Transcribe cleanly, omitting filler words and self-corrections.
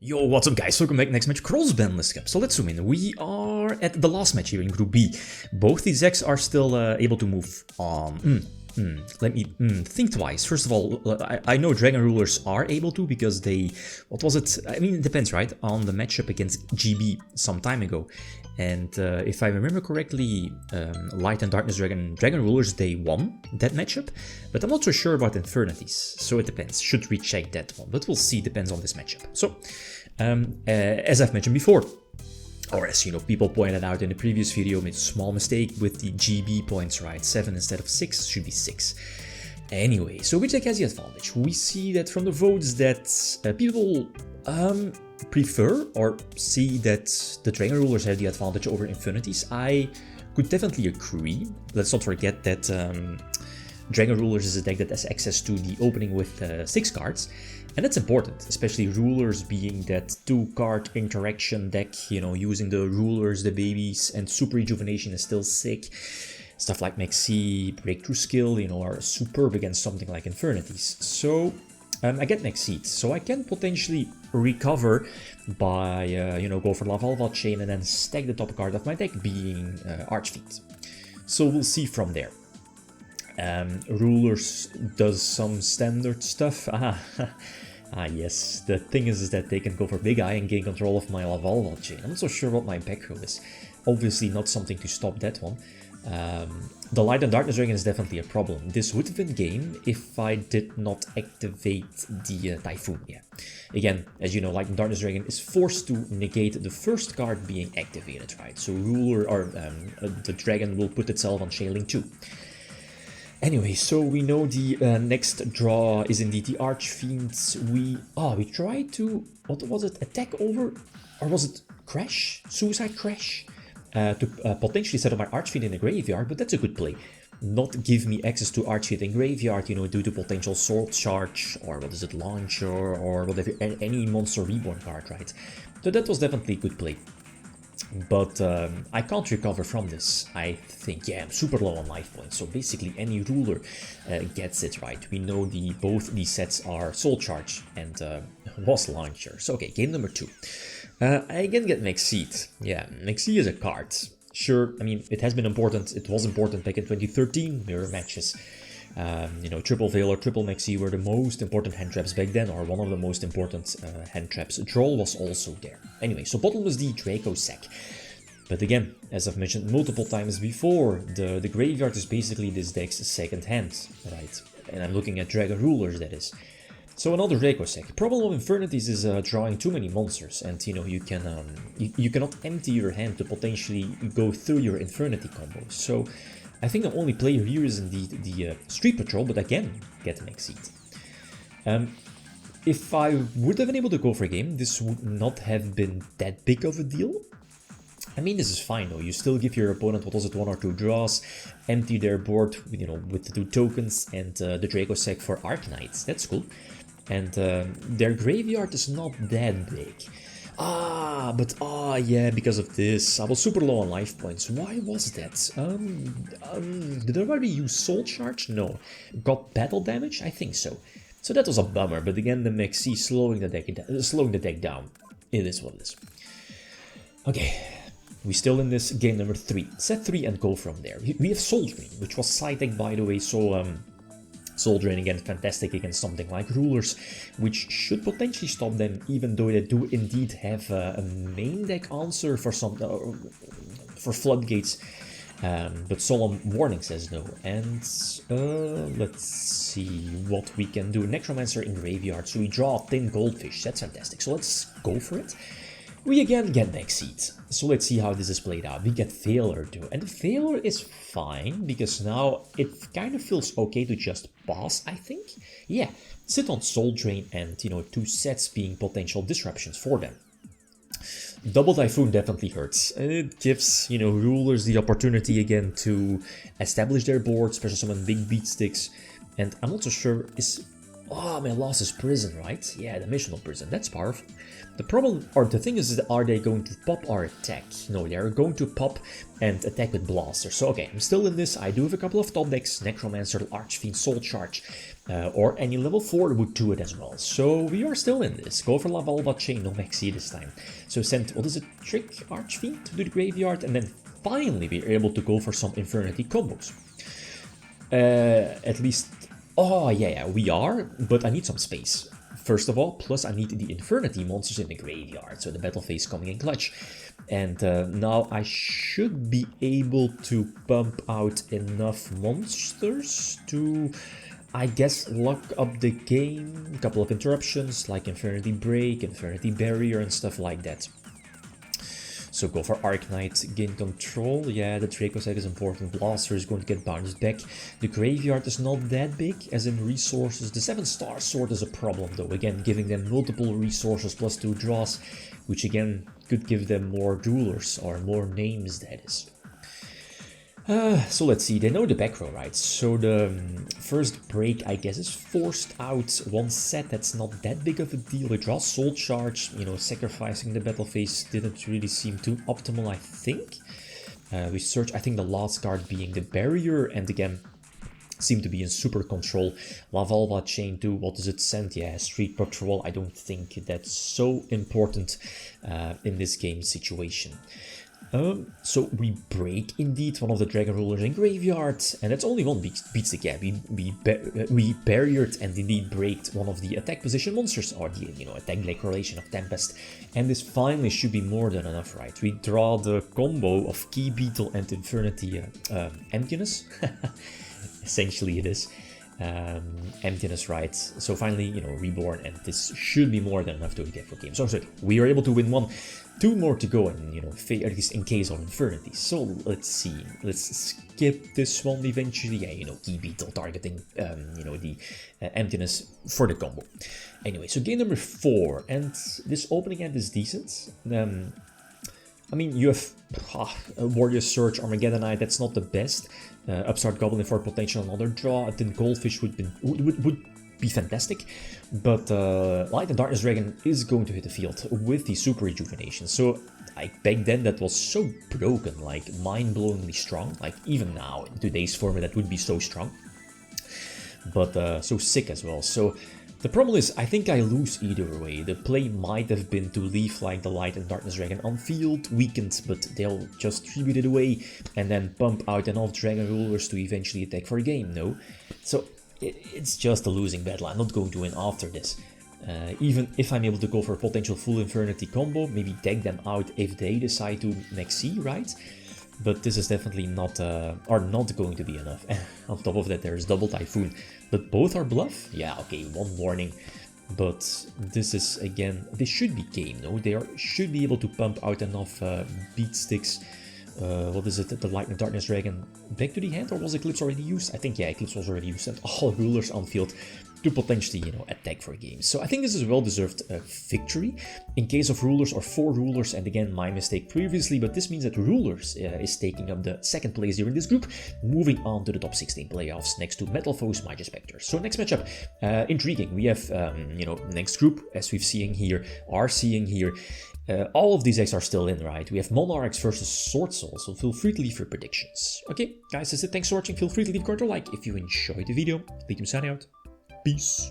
Yo, what's up guys, welcome back. Next match, Cross-Banlist Cup. So let's zoom in. We are at the last match here in Group B. Both these decks are still able to move on. Let me think twice. First of all, I know Dragon Rulers are able to because they... What was it? I mean, it depends, right? On the matchup against GB some time ago. And if I remember correctly, Light and Darkness Dragon Rulers, they won that matchup. But I'm not so sure about Infernities, so it depends. Should recheck that one, but we'll see, depends on this matchup. So, as I've mentioned before, or as you know, people pointed out in the previous video, made a small mistake with the GB points, right? 7 instead of 6 should be 6. Anyway, so which deck has the advantage? We see that from the votes that people prefer or see that the Dragon Rulers have the advantage over Infinities. I could definitely agree. Let's not forget that Dragon Rulers is a deck that has access to the opening with 6 cards. And that's important, especially Rulers being that 2-card interaction deck, you know, using the Rulers, the babies, and Super Rejuvenation is still sick. Stuff like Maxi, Breakthrough Skill, you know, are superb against something like Infernities. So, I get Maxi, so I can potentially recover by, you know, go for Lavalval Chain and then stack the top card of my deck being Archfiend. So we'll see from there. Rulers does some standard stuff. Yes, the thing is that they can go for Big Eye and gain control of my Lavalval Chain. I'm not so sure what my back row is. Obviously not something to stop that one. The Light and Darkness Dragon is definitely a problem. This would have been game if I did not activate the Typhoon. Yeah. Again, as you know, Light and Darkness Dragon is forced to negate the first card being activated, right? So Ruler or the Dragon will put itself on Shailing 2. Anyway, so we know the next draw is indeed the Archfiend. We tried to, what was it, attack over, or was it Crash? Suicide Crash? To potentially set up my Archfiend in the graveyard, but that's a good play. Not give me access to Archfiend in graveyard, you know, due to potential Sword Charge, or what is it, Launcher, or whatever, any Monster Reborn card, right? So that was definitely a good play. But I can't recover from this. I think, yeah, I'm super low on life points, so basically any ruler gets it right. We know both these sets are Soul Charge and was Launcher. So okay, game number 2. I again get Maxi. Yeah, Maxi is a card. Sure, I mean, it has been important. It was important back in 2013, mirror matches. You know, Triple Veil or Triple Maxi were the most important hand traps back then, or one of the most important hand traps. Droll was also there. Anyway, so bottom was the Draco Sack. But again, as I've mentioned multiple times before, the graveyard is basically this deck's second hand, right? And I'm looking at Dragon Rulers, that is. So another Draco Sack. Problem of Infernities is drawing too many monsters, and you know, you cannot empty your hand to potentially go through your Infernity combos. So I think the only player here is indeed the Street Patrol, but again, get an Exceed. If I would have been able to go for a game, this would not have been that big of a deal. I mean, this is fine though. You still give your opponent, what was it, 1 or 2 draws, empty their board, you know, with the 2 tokens and the Draco Sack for Arknights. That's cool. And their graveyard is not that big. Yeah, because of this. I was super low on life points. Why was that? Did I already use Soul Charge? No. Got battle damage? I think so. So that was a bummer, but again, the Maxi slowing the deck down. It is what it is. Okay, we still in this game number 3. Set 3 and go from there. We have Soul Drain, which was side deck by the way, so Soul Drain again, fantastic against something like Rulers, which should potentially stop them, even though they do indeed have a main deck answer for for Floodgates. But Solemn Warning says no. And let's see what we can do. Necromancer in graveyard, so we draw a Tin Goldfish. That's fantastic. So let's go for it. We again get Maxi. So let's see how this is played out. We get Failure too. And the Failure is fine, because now it kind of feels okay to just pass, I think. Yeah, sit on Soul Drain and, you know, 2 sets being potential disruptions for them. Double Typhoon definitely hurts. It gives, you know, Rulers the opportunity again to establish their board, special summon big beat sticks. And I'm not so sure, Oh, my loss is prison, right? Yeah, the missional prison, that's powerful. The problem, or the thing is, are they going to pop or attack? No, they are going to pop and attack with blasters. So okay, I'm still in this. I do have a couple of top decks, Necromancer, Archfiend, Soul Charge, or any level 4 would do it as well. So we are still in this. Go for Lavalva Chain, no Maxi this time. So send, what is it, Trick Archfiend to the graveyard, and then finally we're able to go for some Infernity combos. At least, oh yeah, we are, but I need some space. First of all, plus I need the Infernity monsters in the graveyard, so the battle phase coming in clutch. And now I should be able to pump out enough monsters to, I guess, lock up the game. A couple of interruptions like Infernity Break, Infernity Barrier and stuff like that. So go for Arknight, gain control. Yeah, the Draco set is important. Blaster is going to get bounced back. The graveyard is not that big, as in resources. The 7-star sword is a problem though. Again, giving them multiple resources plus 2 draws, which again could give them more duelers, or more names, that is. So let's see, they know the back row, right? So the first break, I guess, is forced out one set. That's not that big of a deal. They draw Soul Charge, you know, sacrificing the battle phase didn't really seem too optimal, I think. We search, I think the last card being the Barrier, and again, seem to be in super control. Lavalva Chain too, what does it send? Yeah, Street Patrol. I don't think that's so important in this game situation. So we break indeed one of the Dragon Rulers in graveyard, and that's only one beats the gap. We barriered and indeed breaked one of the attack position monsters, or the, you know, attack declaration of Tempest, and this finally should be more than enough, right? We draw the combo of Key Beetle and Infernity Emptiness. Essentially it is. Emptiness, right? So finally, you know, Reborn, and this should be more than enough to get for game. So we are able to win one. 2 more to go, and you know, at least in case of Infernity. So let's see, let's skip this one eventually. Yeah, you know, Key Beetle targeting, you know, the Emptiness for the combo. Anyway, so game number 4, and this opening hand is decent. I mean, you have Warrior Surge, Armageddonite, that's not the best. Upstart Goblin for potential another draw. I think Goldfish would be fantastic, but Light and Darkness Dragon is going to hit the field with the Super Rejuvenation. So like back then that was so broken, like mind-blowingly strong. Like even now in today's format that would be so strong, but so sick as well. So the problem is, I think I lose either way. The play might have been to leave like the Light and Darkness Dragon on field, weakened, but they'll just tribute it away and then pump out enough Dragon Rulers to eventually attack for a game, no? So it's just a losing battle. I'm not going to win after this. Even if I'm able to go for a potential full Infernity combo, maybe deck them out if they decide to Maxi, right? But this is definitely not, or not going to be enough. On top of that, there's Double Typhoon. But both are bluff? Yeah, okay, one warning. But this is, again, this should be game, no? They should be able to pump out enough beat sticks. What is it, the Light and Darkness Dragon back to the hand, or was Eclipse already used? I think, yeah, Eclipse was already used, and all rulers on field to potentially, you know, attack for games. So I think this is a well-deserved victory in case of rulers or 4 rulers, and again, my mistake previously, but this means that rulers is taking up the 2nd place here in this group, moving on to the top 16 playoffs next to Metal Foes, Magia Spectre. So next matchup, intriguing. We have, you know, next group, as we've seeing here, all of these decks are still in, right? We have Monarchs versus Sword Soul, so feel free to leave your predictions. Okay, guys, that's it. Thanks for watching. Feel free to leave a comment or like if you enjoyed the video. Thank you, signing out. Peace.